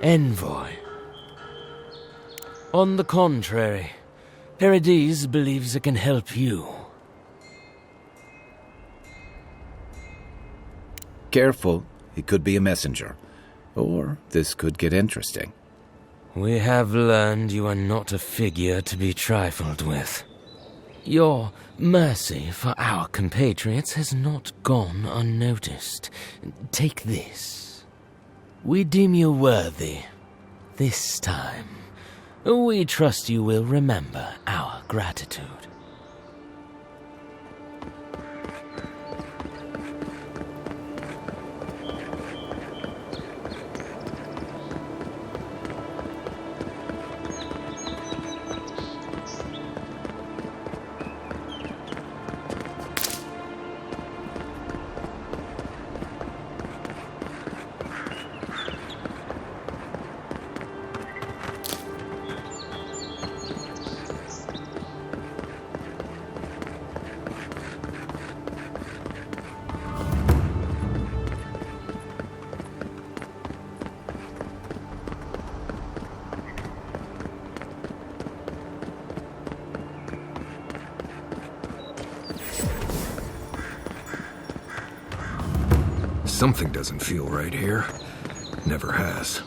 envoy. On the contrary, Paradise believes it can help you. Careful, he could be a messenger. Or this could get interesting. We have learned you are not a figure to be trifled with. Your mercy for our compatriots has not gone unnoticed. Take this. We deem you worthy. This time, we trust you will remember our gratitude. Something doesn't feel right here. Never has.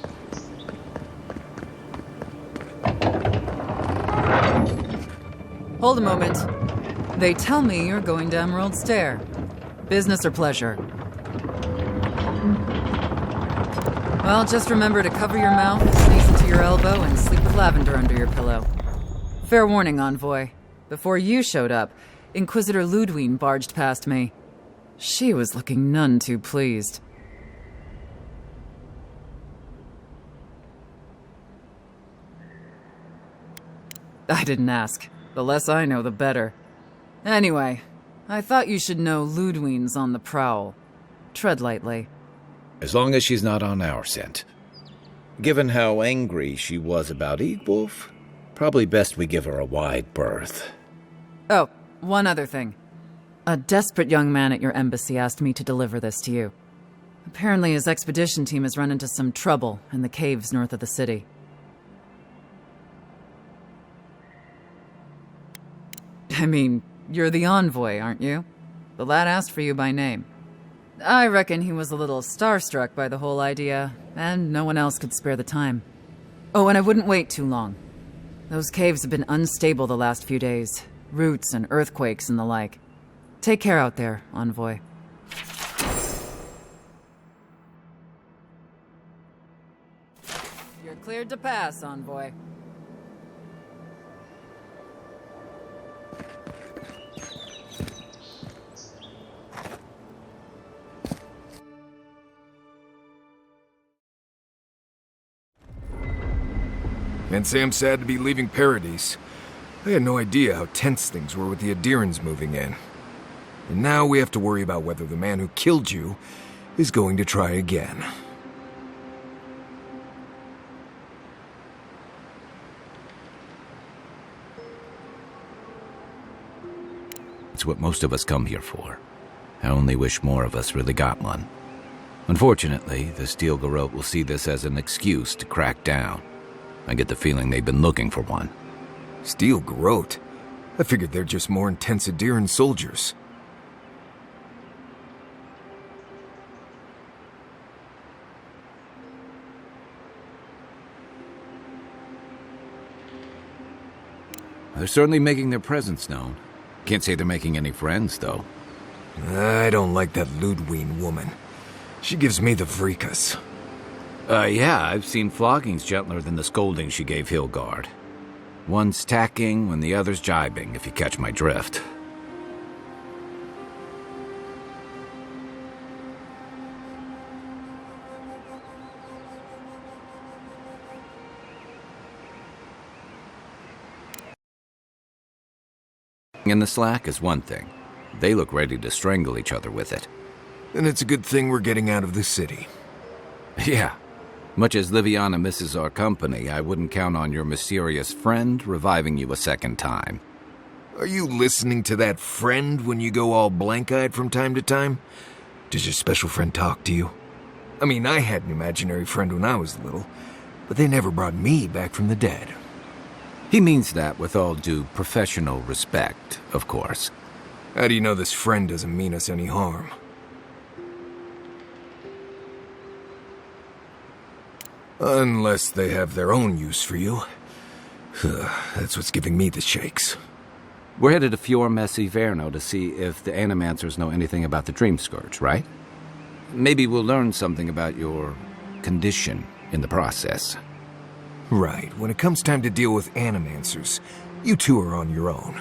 Hold a moment. They tell me you're going to Emerald Stair. Business or pleasure? Well, just remember to cover your mouth, sneeze into your elbow, and sleep with lavender under your pillow. Fair warning, Envoy. Before you showed up, Inquisitor Ludwine barged past me. She was looking none too pleased. I didn't ask. The less I know, the better. Anyway, I thought you should know Ludwine's on the prowl. Tread lightly. As long as she's not on our scent. Given how angry she was about Eagwolf, probably best we give her a wide berth. Oh, one other thing. A desperate young man at your embassy asked me to deliver this to you. Apparently his expedition team has run into some trouble in the caves north of the city. I mean, you're the envoy, aren't you? The lad asked for you by name. I reckon he was a little starstruck by the whole idea, and no one else could spare the time. Oh, and I wouldn't wait too long. Those caves have been unstable the last few days. Roots and earthquakes and the like. Take care out there, Envoy. You're cleared to pass, Envoy. And Sam sad to be leaving Paradise. I had no idea how tense things were with the Adirans moving in. And now we have to worry about whether the man who killed you is going to try again. It's what most of us come here for. I only wish more of us really got one. Unfortunately, the Steel Garrote will see this as an excuse to crack down. I get the feeling they've been looking for one. Steel Garrote? I figured they're just more intense Adiran soldiers. They're certainly making their presence known. Can't say they're making any friends, though. I don't like that Ludwine woman. She gives me the freakus. Yeah, I've seen floggings gentler than the scolding she gave Hilgard. One's tacking when the other's jibing, if you catch my drift. In the slack is one thing. They look ready to strangle each other with it. And it's a good thing we're getting out of the city. Yeah. Much as Liviana misses our company, I wouldn't count on your mysterious friend reviving you a second time. Are you listening to that friend when you go all blank-eyed from time to time? Does your special friend talk to you? I mean, I had an imaginary friend when I was little, but they never brought me back from the dead. He means that with all due professional respect, of course. How do you know this friend doesn't mean us any harm? Unless they have their own use for you. That's what's giving me the shakes. We're headed to Fior Messi Verno to see if the Animancers know anything about the Dream Scourge, right? Maybe we'll learn something about your condition in the process. Right. When it comes time to deal with Animancers, you two are on your own.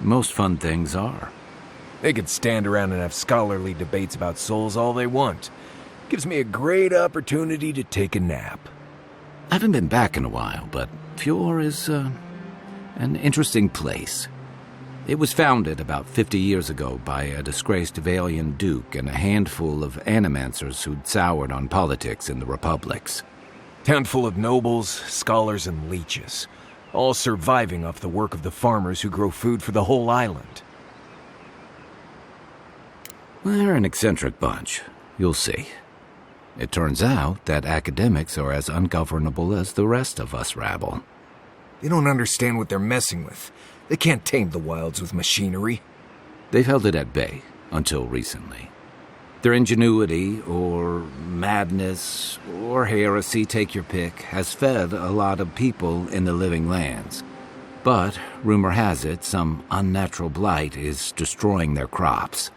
Most fun things are. They could stand around and have scholarly debates about souls all they want. Gives me a great opportunity to take a nap. I haven't been back in a while, but Fior is an interesting place. It was founded about 50 years ago by a disgraced Valian duke and a handful of Animancers who'd soured on politics in the republics. Town full of nobles, scholars, and leeches, all surviving off the work of the farmers who grow food for the whole island. They're an eccentric bunch. You'll see. It turns out that academics are as ungovernable as the rest of us rabble. They don't understand what they're messing with. They can't tame the wilds with machinery. They've held it at bay until recently. Their ingenuity, or madness, or heresy, take your pick, has fed a lot of people in the living lands. But, rumor has it, some unnatural blight is destroying their crops.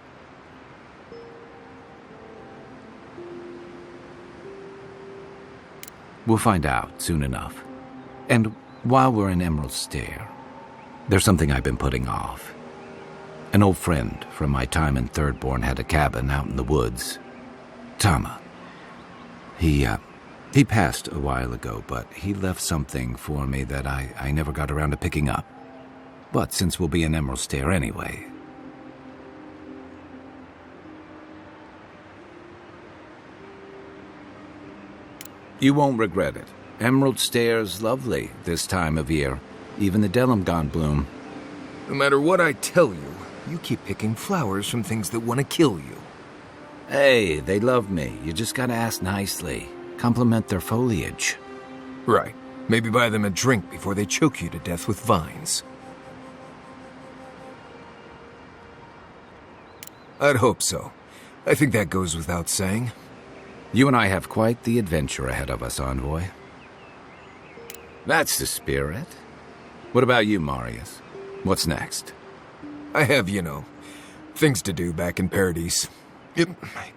We'll find out soon enough. And while we're in Emerald Stair, there's something I've been putting off. An old friend from my time in Thirdborn had a cabin out in the woods. Tama. He passed a while ago, but he left something for me that I never got around to picking up. But since we'll be in Emerald Stair anyway... You won't regret it. Emerald Stair's lovely this time of year. Even the Delimgon bloom. No matter what I tell you, you keep picking flowers from things that want to kill you. Hey, they love me. You just gotta ask nicely. Compliment their foliage. Right. Maybe buy them a drink before they choke you to death with vines. I'd hope so. I think that goes without saying. You and I have quite the adventure ahead of us, Envoy. That's the spirit. What about you, Marius? What's next? I have, things to do back in Paradise. It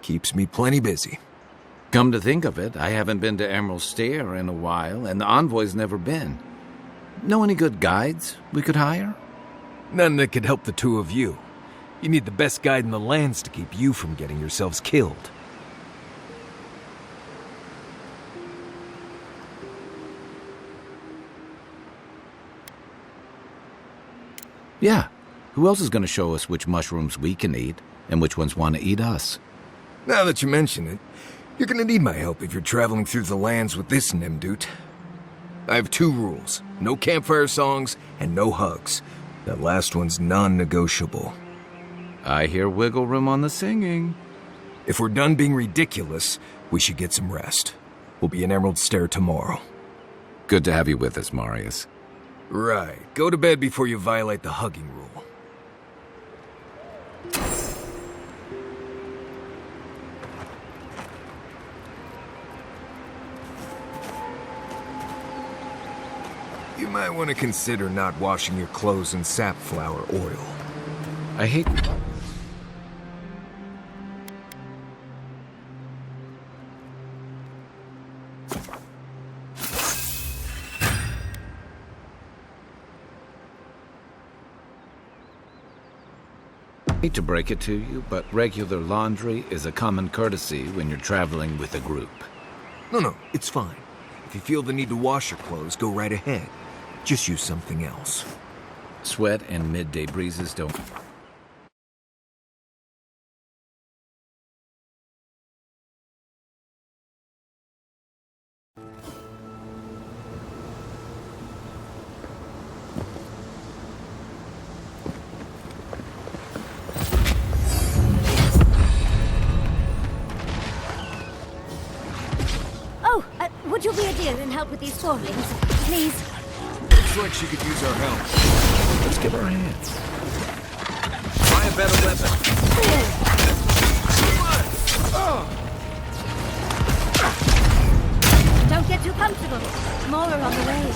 keeps me plenty busy. Come to think of it, I haven't been to Emerald Stair in a while, and the Envoy's never been. Know any good guides we could hire? None that could help the two of you. You need the best guide in the lands to keep you from getting yourselves killed. Yeah. Who else is going to show us which mushrooms we can eat and which ones want to eat us? Now that you mention it, you're going to need my help if you're traveling through the lands with this Nimdut. I have 2 rules. No campfire songs and no hugs. That last one's non-negotiable. I hear wiggle room on the singing. If we're done being ridiculous, we should get some rest. We'll be in Emerald Stair tomorrow. Good to have you with us, Marius. Right. Go to bed before you violate the hugging rule. You might want to consider not washing your clothes in safflower oil. I hate... hate to break it to you, but regular laundry is a common courtesy when you're traveling with a group. No, it's fine. If you feel the need to wash your clothes, go right ahead. Just use something else. Sweat and midday breezes don't... Oh, would you be a dear and help with these forelings, please? Looks like she could use our help. Let's give her a hand. Try a better weapon. Don't get too comfortable. More are on the way.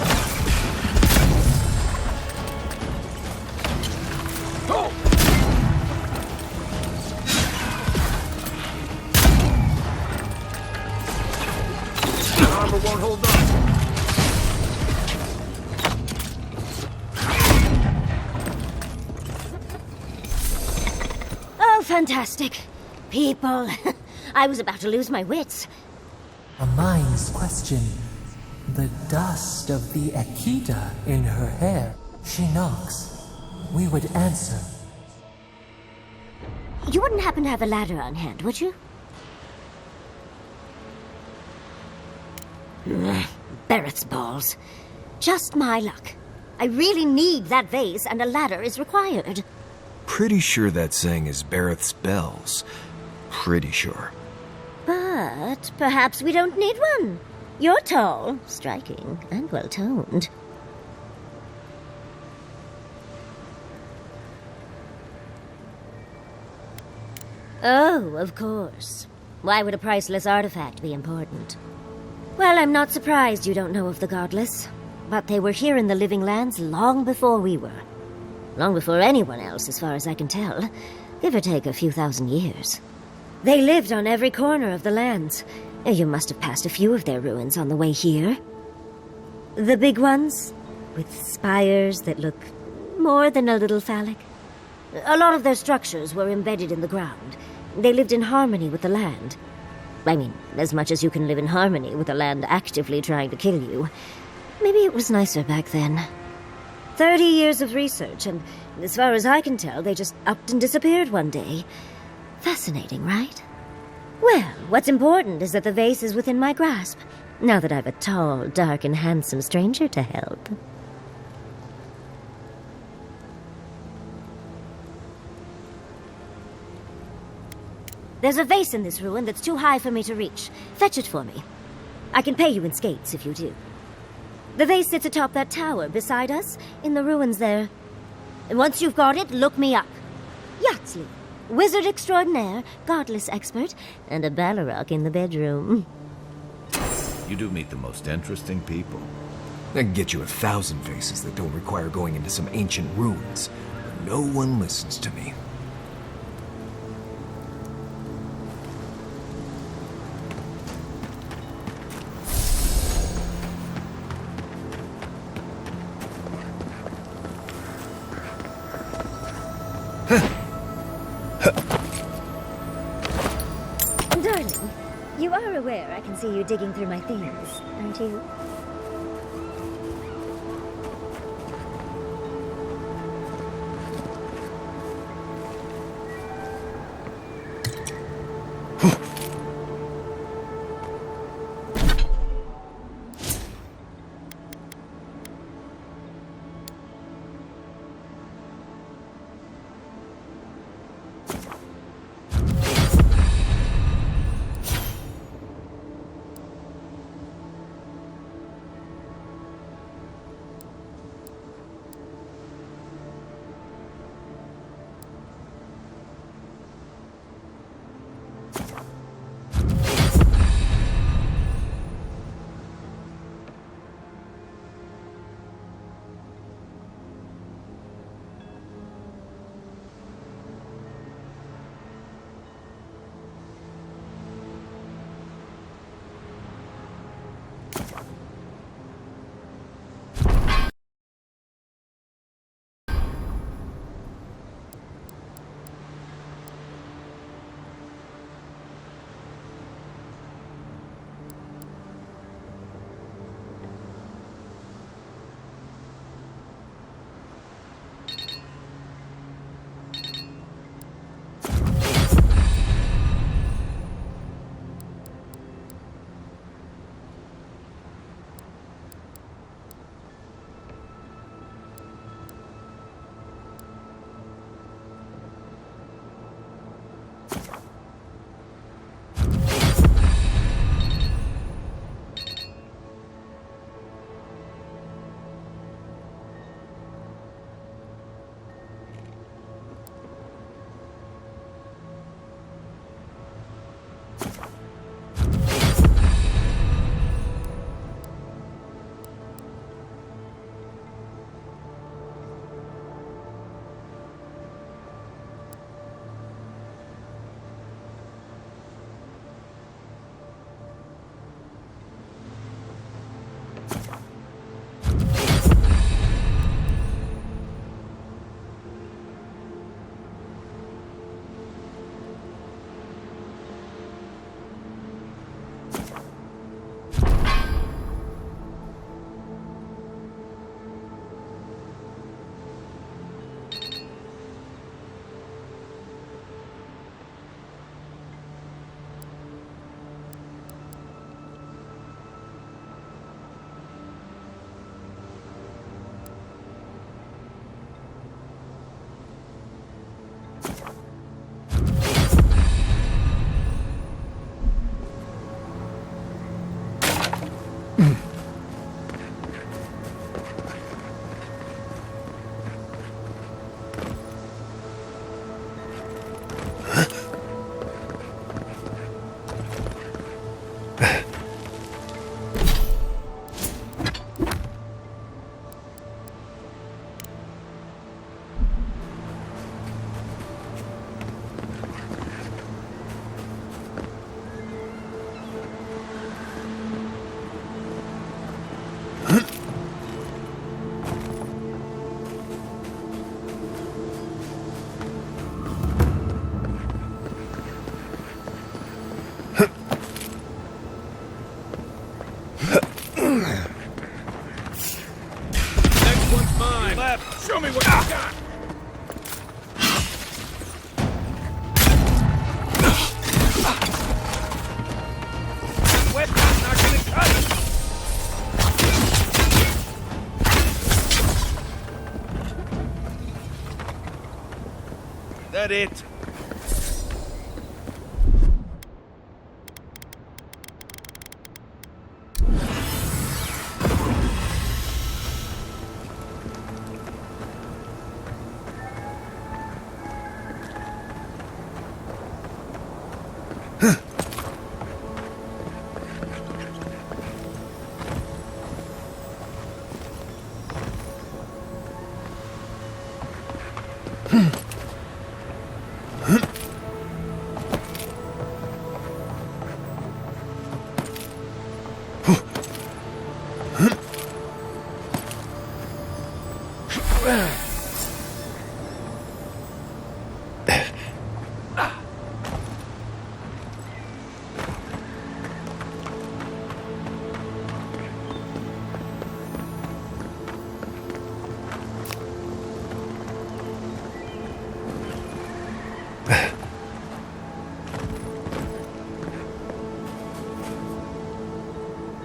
That armor won't hold up. Oh, fantastic. People. I was about to lose my wits. A mind's question. The dust of the Akita in her hair. She knocks. We would answer. You wouldn't happen to have a ladder on hand, would you? Barrett's balls. Just my luck. I really need that vase, and a ladder is required. Pretty sure that saying is Barrett's bells. Pretty sure. But perhaps we don't need one. You're tall, striking, and well-toned. Oh, of course. Why would a priceless artifact be important? Well, I'm not surprised you don't know of the Godless. But they were here in the Living Lands long before we were. Long before anyone else, as far as I can tell. Give or take a few thousand years. They lived on every corner of the lands. You must have passed a few of their ruins on the way here. The big ones, with spires that look more than a little phallic. A lot of their structures were embedded in the ground. They lived in harmony with the land. I mean, as much as you can live in harmony with the land actively trying to kill you. Maybe it was nicer back then. 30 years of research, and as far as I can tell, they just upped and disappeared one day. Fascinating, right? Well, what's important is that the vase is within my grasp, now that I've a tall, dark, and handsome stranger to help. There's a vase in this ruin that's too high for me to reach. Fetch it for me. I can pay you in skates if you do. The vase sits atop that tower beside us, in the ruins there. And once you've got it, look me up. Yatsley, wizard extraordinaire, godless expert, and a Balrog in the bedroom. You do meet the most interesting people. I can get you 1,000 vases that don't require going into some ancient ruins. But no one listens to me. Darling, you are aware I can see you digging through my things, aren't you? Next one's mine. Left. Show me what you got. Weapon's not gonna cut it. That it?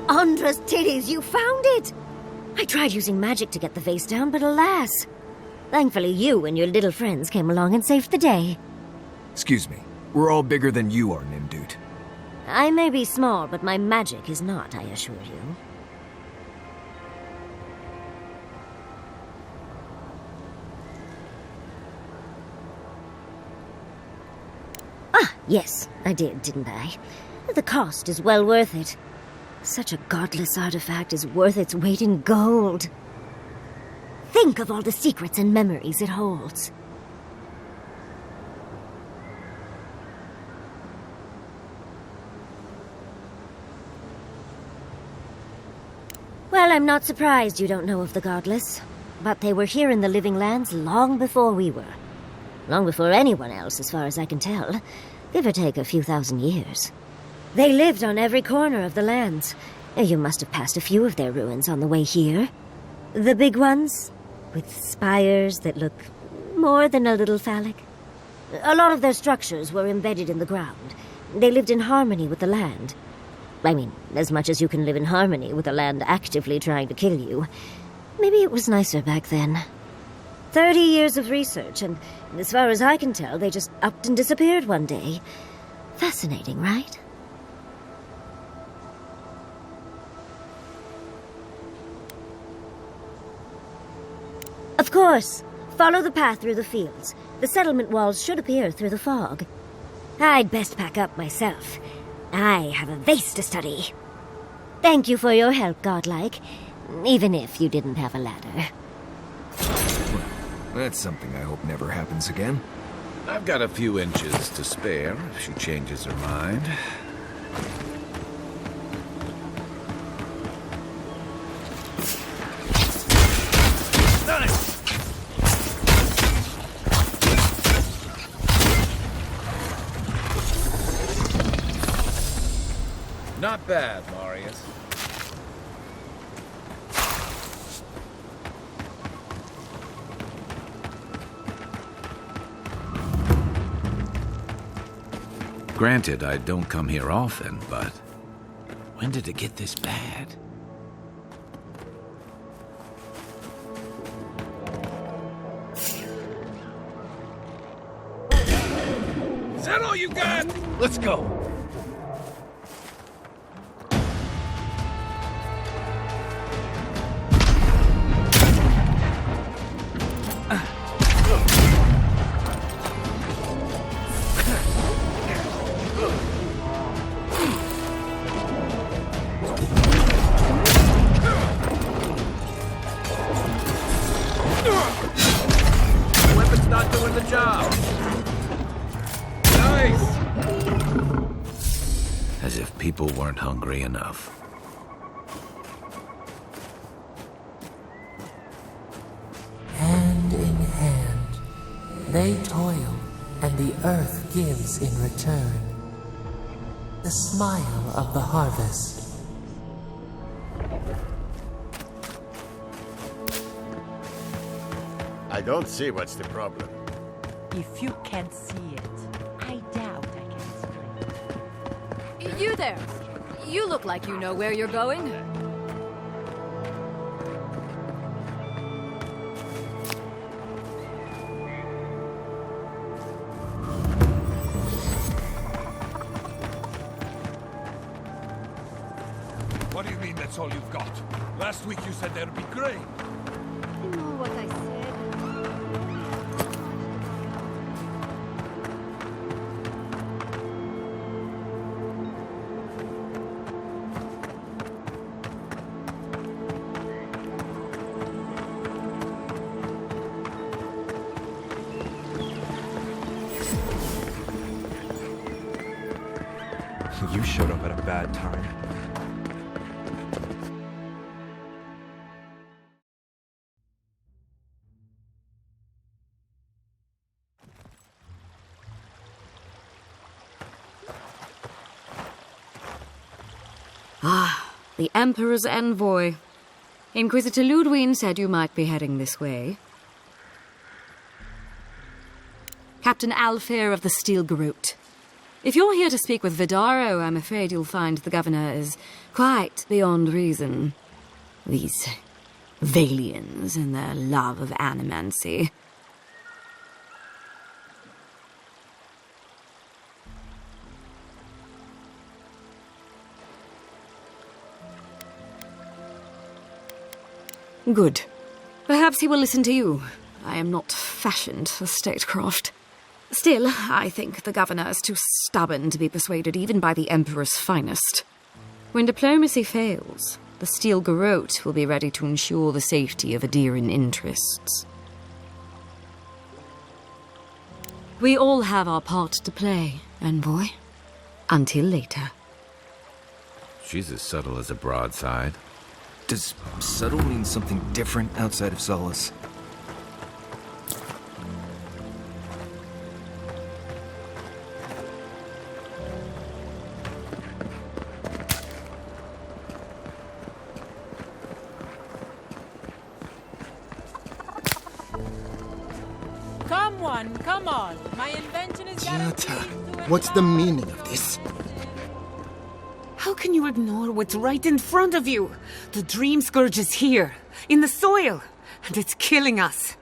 Andra's titties, you found it! I tried using magic to get the vase down, but alas. Thankfully you and your little friends came along and saved the day. Excuse me. We're all bigger than you are, Nimdude. I may be small, but my magic is not, I assure you. Ah, yes, I did, didn't I? The cost is well worth it. Such a godless artifact is worth its weight in gold. Think of all the secrets and memories it holds. Well, I'm not surprised you don't know of the godless. But they were here in the living lands long before we were. Long before anyone else, as far as I can tell. Give or take a few thousand years. They lived on every corner of the lands. You must have passed a few of their ruins on the way here. The big ones, with spires that look more than a little phallic. A lot of their structures were embedded in the ground. They lived in harmony with the land. I mean, as much as you can live in harmony with the land actively trying to kill you. Maybe it was nicer back then. 30 years of research, and as far as I can tell, they just upped and disappeared one day. Fascinating, right? Of course. Follow the path through the fields. The settlement walls should appear through the fog. I'd best pack up myself. I have a vase to study. Thank you for your help, Godlike. Even if you didn't have a ladder. Well, that's something I hope never happens again. I've got a few inches to spare if she changes her mind. Nice! Not bad, Marius. Granted, I don't come here often, but when did it get this bad? Is that all you got? Let's go. people weren't hungry enough. Hand in hand, they toil, and the earth gives in return. The smile of the harvest. I don't see what's the problem. If you can't see it, I doubt I can explain. You there! You look like you know where you're going. What do you mean that's all you've got? Last week you said there'd be grain. You know what I said. You showed up at a bad time. Ah, the Emperor's envoy. Inquisitor Ludwig said you might be heading this way. Captain Alfair of the Steel Garrote. If you're here to speak with Vidaro, I'm afraid you'll find the governor is quite beyond reason. These Valians and their love of animancy. Good. Perhaps he will listen to you. I am not fashioned for statecraft. Still, I think the governor is too stubborn to be persuaded even by the Emperor's finest. When diplomacy fails, the Steel Garrote will be ready to ensure the safety of Adiran interests. We all have our part to play, envoy. Until later. She's as subtle as a broadside. Does subtle mean something different outside of Solace? Come on. My invention is Jata, what's the meaning of this? How can you ignore what's right in front of you? The Dream Scourge is here, in the soil, and it's killing us.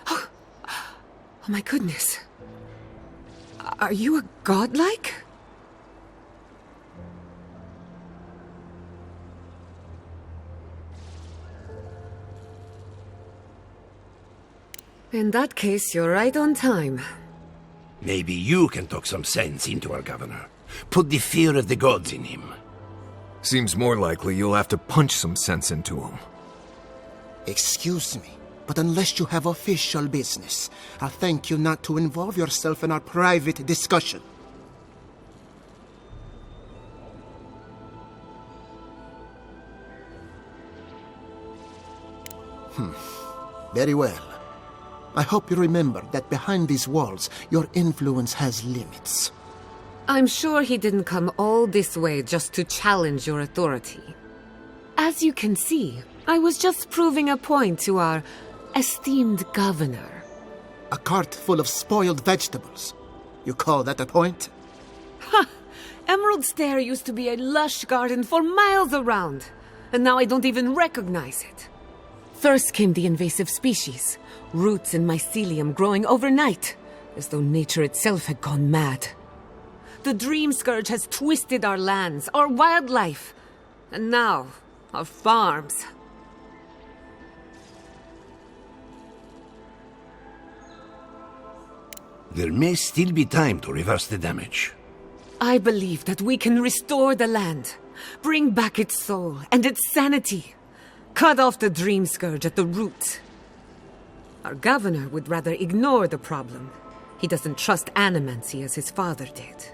Oh my goodness. Are you a godlike? In that case, you're right on time. Maybe you can talk some sense into our governor. Put the fear of the gods in him. Seems more likely you'll have to punch some sense into him. Excuse me, but unless you have official business, I'll thank you not to involve yourself in our private discussion. Very well. I hope you remember that behind these walls, your influence has limits. I'm sure he didn't come all this way just to challenge your authority. As you can see, I was just proving a point to our esteemed governor. A cart full of spoiled vegetables. You call that a point? Ha! Emerald Stair used to be a lush garden for miles around, and now I don't even recognize it. First came the invasive species, roots and mycelium growing overnight, as though nature itself had gone mad. The Dream Scourge has twisted our lands, our wildlife, and now, our farms. There may still be time to reverse the damage. I believe that we can restore the land, bring back its soul and its sanity, cut off the Dream Scourge at the root. Our governor would rather ignore the problem. He doesn't trust animancy as his father did.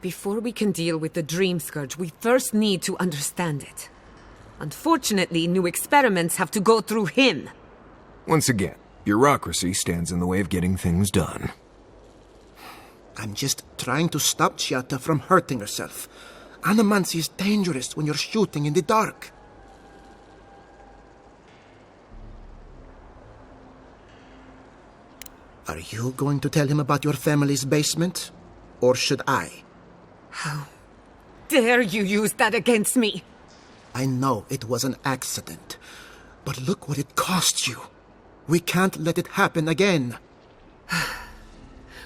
Before we can deal with the Dream Scourge, we first need to understand it. Unfortunately, new experiments have to go through him. Once again, bureaucracy stands in the way of getting things done. I'm just trying to stop Giatta from hurting herself. Animancy is dangerous when you're shooting in the dark. Are you going to tell him about your family's basement? Or should I? How dare you use that against me? I know it was an accident, but look what it cost you. We can't let it happen again.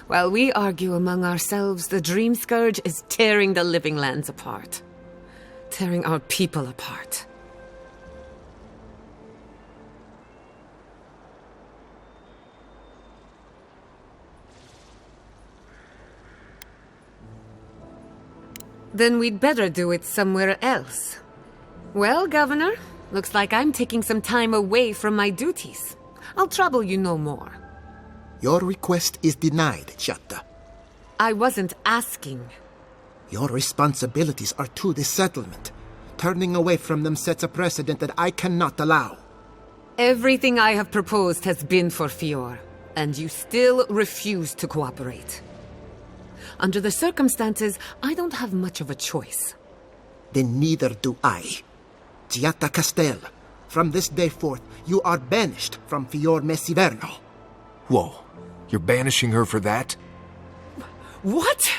While we argue among ourselves, the Dream Scourge is tearing the living lands apart. Tearing our people apart. Then we'd better do it somewhere else. Well, Governor, looks like I'm taking some time away from my duties. I'll trouble you no more. Your request is denied, Giatta. I wasn't asking. Your responsibilities are to the settlement. Turning away from them sets a precedent that I cannot allow. Everything I have proposed has been for Fior, and you still refuse to cooperate. Under the circumstances, I don't have much of a choice. Then neither do I. Giatta Castel, from this day forth, you are banished from Fior Messiverno. Whoa, you're banishing her for that? What?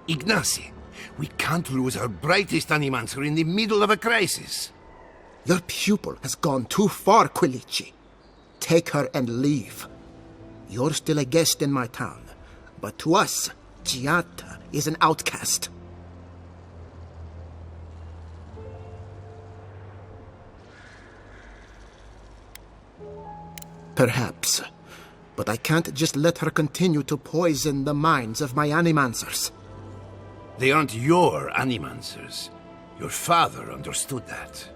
Ignacy, we can't lose our brightest animancer in the middle of a crisis. Your pupil has gone too far, Quilici. Take her and leave. You're still a guest in my town, but to us, Giatta is an outcast. Perhaps, but I can't just let her continue to poison the minds of my animancers. They aren't your animancers. Your father understood that.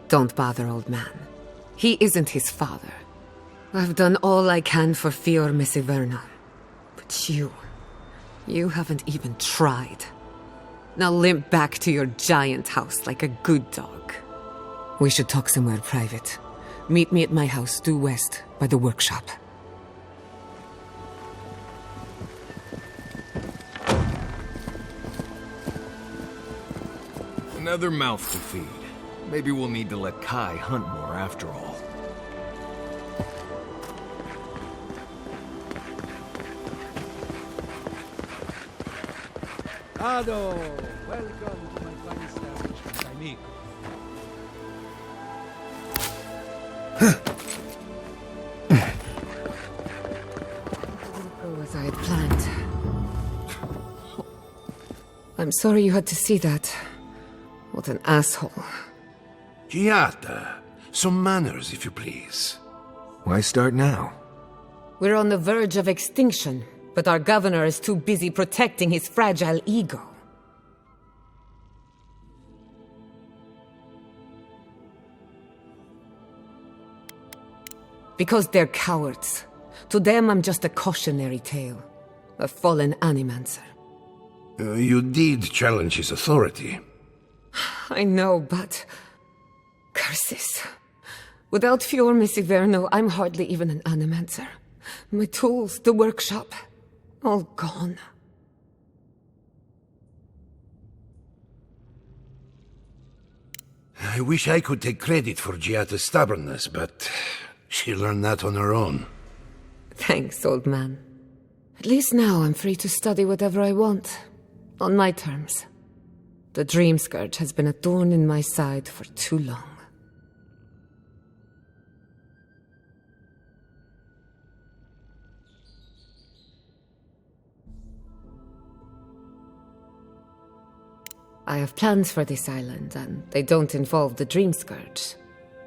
Don't bother, old man. He isn't his father. I've done all I can for Fior Messiverno. But you haven't even tried. Now limp back to your giant house like a good dog. We should talk somewhere private. Meet me at my house due west by the workshop. Another mouth to feed. Maybe we'll need to let Kai hunt more after all. Ado, welcome to my fine establishment, amigo. Didn't go as I had planned. I'm sorry you had to see that. What an asshole. Giatta, some manners, if you please. Why start now? We're on the verge of extinction, but our governor is too busy protecting his fragile ego. Because they're cowards. To them, I'm just a cautionary tale. A fallen animancer. You did challenge his authority. I know, but... curses. Without Fior Messiverno, I'm hardly even an animancer. My tools, the workshop, all gone. I wish I could take credit for Giatta's stubbornness, but she learned that on her own. Thanks, old man. At least now I'm free to study whatever I want. On my terms. The Dream Scourge has been a thorn in my side for too long. I have plans for this island, and they don't involve the Dream Scourge.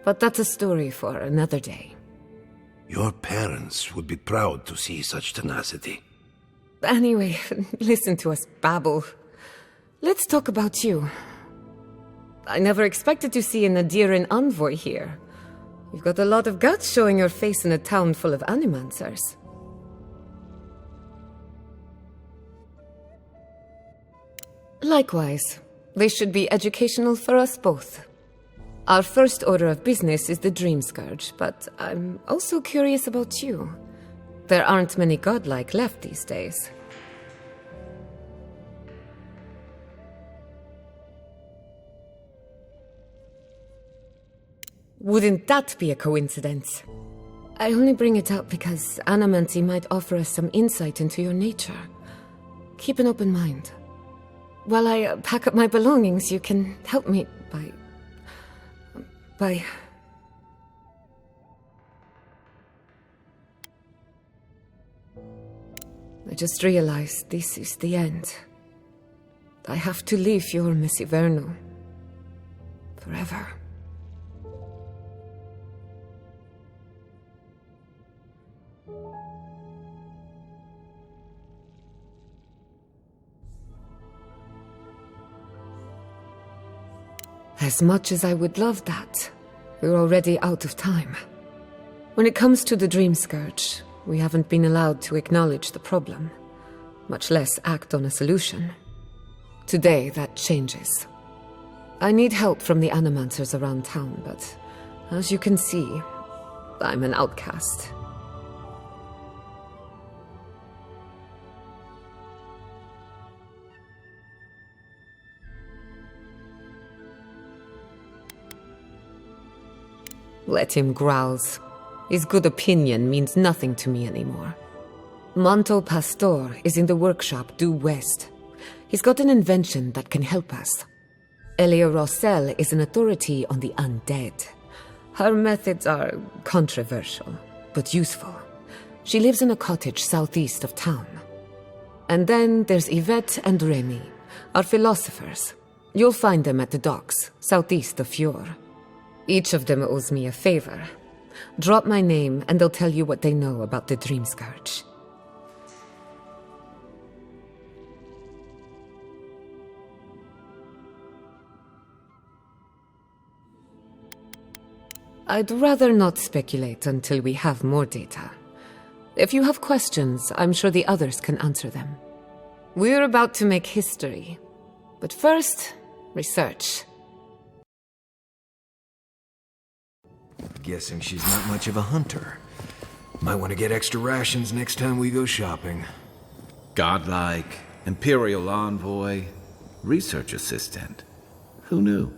But that's a story for another day. Your parents would be proud to see such tenacity. Anyway, listen to us babble. Let's talk about you. I never expected to see an Adiran envoy here. You've got a lot of guts showing your face in a town full of animancers. Likewise. They should be educational for us both. Our first order of business is the Dream Scourge, but I'm also curious about you. There aren't many godlike left these days. Wouldn't that be a coincidence? I only bring it up because Anamancy might offer us some insight into your nature. Keep an open mind. While I pack up my belongings, you can help me by... I just realized this is the end. I have to leave your Messiverno. Forever. As much as I would love that, we're already out of time. When it comes to the Dream Scourge, we haven't been allowed to acknowledge the problem, much less act on a solution. Today, that changes. I need help from the Animancers around town, but as you can see, I'm an outcast. Let him grouse. His good opinion means nothing to me anymore. Manto Pastor is in the workshop due west. He's got an invention that can help us. Elia Rossell is an authority on the undead. Her methods are controversial, but useful. She lives in a cottage southeast of town. And then there's Yvette and Remy, our philosophers. You'll find them at the docks, southeast of Fjord. Each of them owes me a favor. Drop my name and they'll tell you what they know about the Dream Scourge. I'd rather not speculate until we have more data. If you have questions, I'm sure the others can answer them. We're about to make history. But first, research. Guessing she's not much of a hunter. Might want to get extra rations next time we go shopping. Godlike, Imperial Envoy, Research Assistant. Who knew?